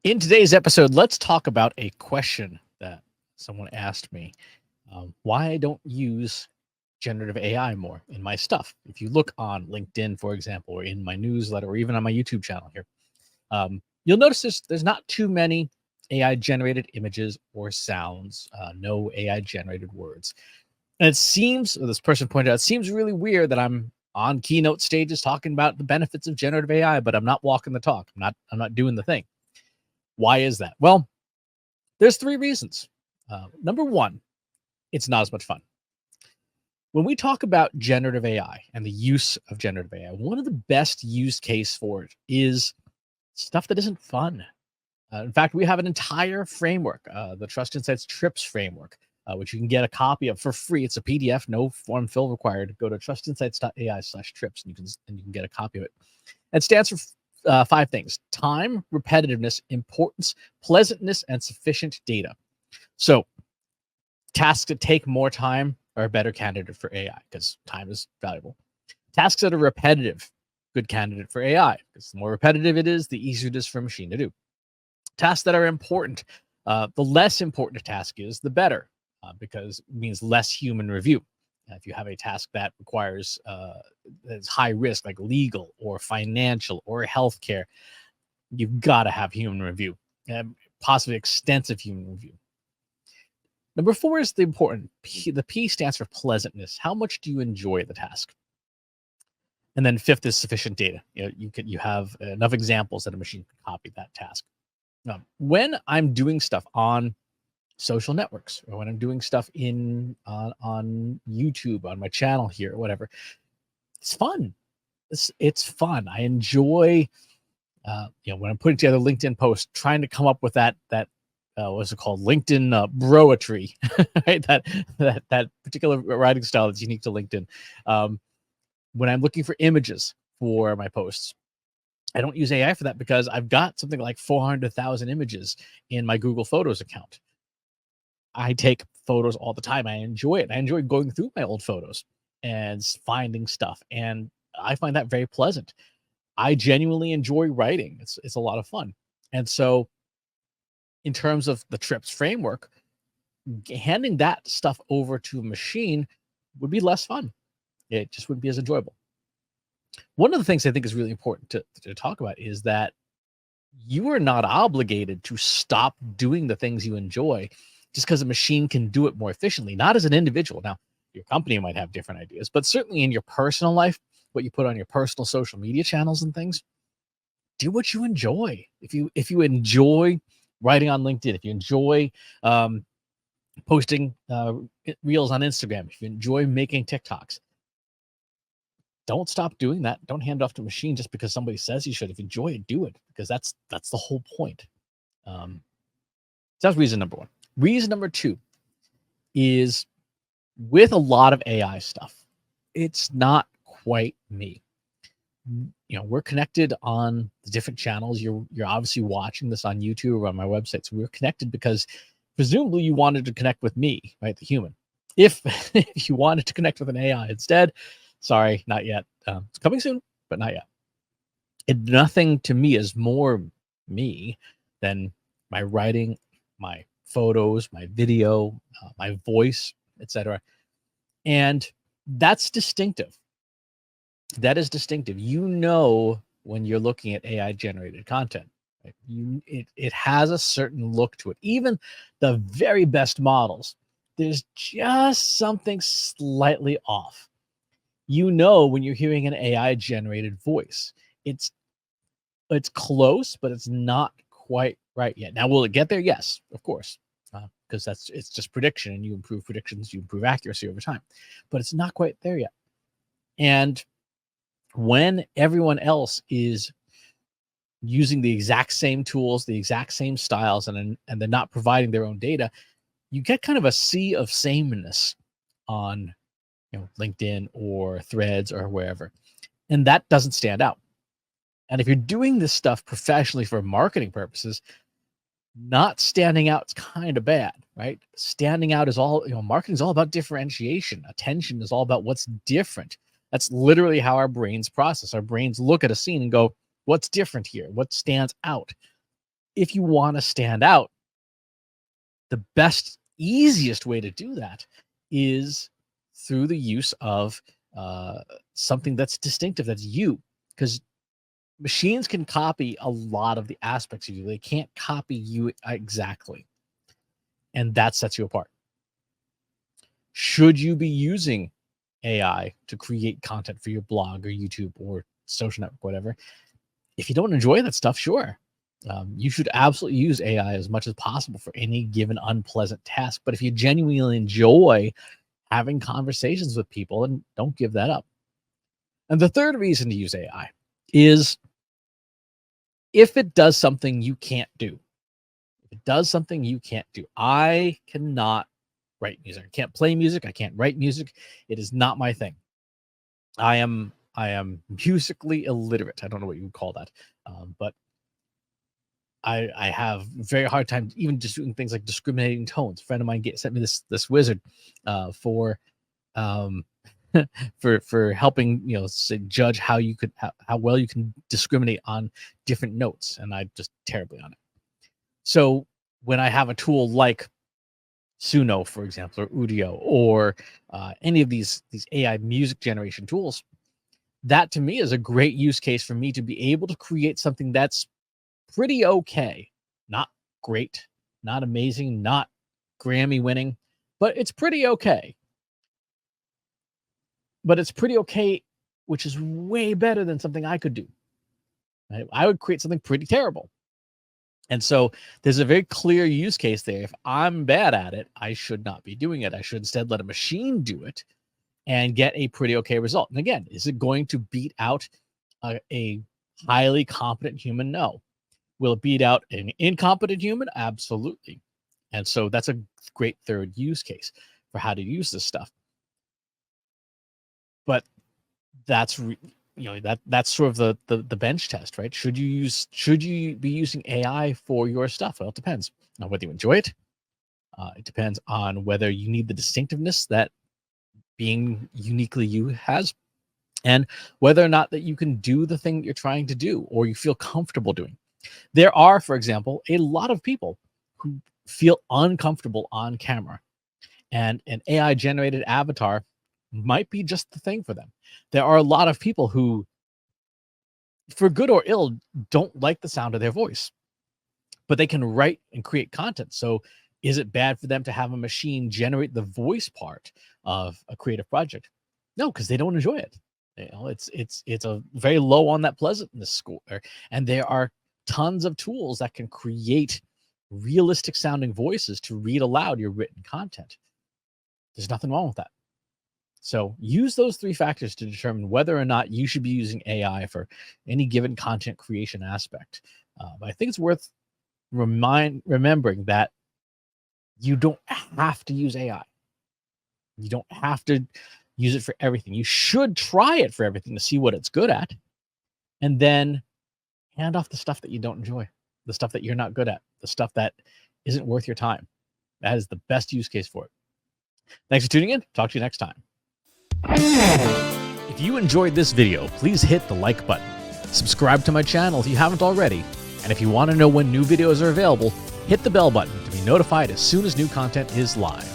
In today's episode, let's talk about a question that someone asked me, why I don't use generative AI more in my stuff. If you look on LinkedIn, for example, or in my newsletter, or even on my YouTube channel here, you'll notice there's not too many AI generated images or sounds, no AI generated words. And it seems, this person pointed out, it seems really weird that I'm on keynote stages talking about the benefits of generative AI, but I'm not walking the talk. I'm not doing the thing. Why is that? Well, there's three reasons. Number one, it's not as much fun. When we talk about generative AI and the use of generative AI, one of the best use case for it is stuff that isn't fun. In fact, we have an entire framework, the Trust Insights TRIPS framework, which you can get a copy of for free. It's a PDF, no form fill required. Go to trustinsights.ai/trips and you can get a copy of it. It stands for five things: time, repetitiveness, importance, pleasantness, and sufficient data. So tasks that take more time are a better candidate for AI because time is valuable. Tasks that are repetitive, good candidate for AI because the more repetitive it is, the easier it is for a machine to do. Tasks that are important, the less important a task is, the better, because it means less human review. If you have a task that requires that's high risk, like legal or financial or healthcare, you've got to have human review, possibly extensive human review. Number four is the important P. The P stands for pleasantness. How much do you enjoy the task? And then fifth is sufficient data. You have enough examples that a machine can copy that task. When I'm doing stuff on social networks, or when I'm doing stuff on YouTube, on my channel here, or whatever, it's fun. It's fun. I enjoy, when I'm putting together LinkedIn posts, trying to come up with that what's it called? LinkedIn broetry, right? That particular writing style that's unique to LinkedIn. When I'm looking for images for my posts, I don't use AI for that because I've got something like 400,000 images in my Google Photos account. I take photos all the time. I enjoy it. I enjoy going through my old photos and finding stuff, and I find that very pleasant. I genuinely enjoy writing. It's a lot of fun. And so in terms of the TRIPS framework, handing that stuff over to a machine would be less fun. It just wouldn't be as enjoyable. One of the things I think is really important to talk about is that you are not obligated to stop doing the things you enjoy just because a machine can do it more efficiently, not as an individual. Now, your company might have different ideas, but certainly in your personal life, what you put on your personal social media channels and things, do what you enjoy. If you enjoy writing on LinkedIn, if you enjoy posting reels on Instagram, if you enjoy making TikToks, don't stop doing that. Don't hand it off to a machine just because somebody says you should. If you enjoy it, do it, because that's the whole point. So that's reason number one. Reason number two is, with a lot of AI stuff, it's not quite me. We're connected on the different channels. You're obviously watching this on YouTube or on my website. So we're connected because presumably you wanted to connect with me, right? The human. If you wanted to connect with an AI instead, sorry, not yet. It's coming soon, but not yet. Nothing to me is more me than my writing, my photos, my video, my voice, etc. And that's distinctive. That is distinctive. When you're looking at AI generated content, right? It has a certain look to it. Even the very best models, there's just something slightly off. When you're hearing an AI generated voice, it's close, but it's not quite right yet. Now, will it get there? Yes, of course, because it's just prediction, and you improve predictions, you improve accuracy over time, but it's not quite there yet. And when everyone else is using the exact same tools, the exact same styles, and they're not providing their own data, you get kind of a sea of sameness on LinkedIn or Threads or wherever, and that doesn't stand out. And if you're doing this stuff professionally for marketing purposes, not standing out is kind of bad, right? Standing out is all, marketing is all about differentiation. Attention is all about what's different. That's literally how our brains process. Our brains look at a scene and go, what's different here? What stands out? if you want to stand out, the best, easiest way to do that is through the use of something that's distinctive, that's you. Because machines can copy a lot of the aspects of you. They can't copy you exactly. And that sets you apart. Should you be using AI to create content for your blog or YouTube or social network, whatever? If you don't enjoy that stuff, sure. You should absolutely use AI as much as possible for any given unpleasant task. But if you genuinely enjoy having conversations with people, then don't give that up. And the third reason to use AI is if it does something you can't do. If it does something you can't do. I cannot write music. I can't play music. I can't write music. It is not my thing. I am musically illiterate. I don't know what you would call that, but I have a very hard time even just doing things like discriminating tones. A friend of mine sent me this wizard for for helping judge how you could how well you can discriminate on different notes, and I just terribly on it. So when I have a tool like Suno, for example, or Udio, or any of these AI music generation tools, that to me is a great use case for me to be able to create something that's pretty okay. Not great, not amazing, not Grammy winning, but it's pretty okay. But it's pretty okay, which is way better than something I could do. Right? I would create something pretty terrible. And so there's a very clear use case there. If I'm bad at it, I should not be doing it. I should instead let a machine do it and get a pretty okay result. And again, is it going to beat out a highly competent human? No. Will it beat out an incompetent human? Absolutely. And so that's a great third use case for how to use this stuff. But that's that's sort of the bench test, right? Should you be using AI for your stuff? Well, it depends on whether you enjoy it. It depends on whether you need the distinctiveness that being uniquely you has, and whether or not that you can do the thing that you're trying to do or you feel comfortable doing. There are, for example, a lot of people who feel uncomfortable on camera, and an AI generated avatar might be just the thing for them. There are a lot of people who, for good or ill, don't like the sound of their voice, but they can write and create content. So is it bad for them to have a machine generate the voice part of a creative project? No, because they don't enjoy it. It's a very low on that pleasantness score. And there are tons of tools that can create realistic sounding voices to read aloud your written content. There's nothing wrong with that. So use those three factors to determine whether or not you should be using AI for any given content creation aspect. But I think it's worth remembering that you don't have to use AI. You don't have to use it for everything. You should try it for everything to see what it's good at, and then hand off the stuff that you don't enjoy, the stuff that you're not good at, the stuff that isn't worth your time. That is the best use case for it. Thanks for tuning in. Talk to you next time. If you enjoyed this video, please hit the like button. Subscribe to my channel if you haven't already. And if you want to know when new videos are available, hit the bell button to be notified as soon as new content is live.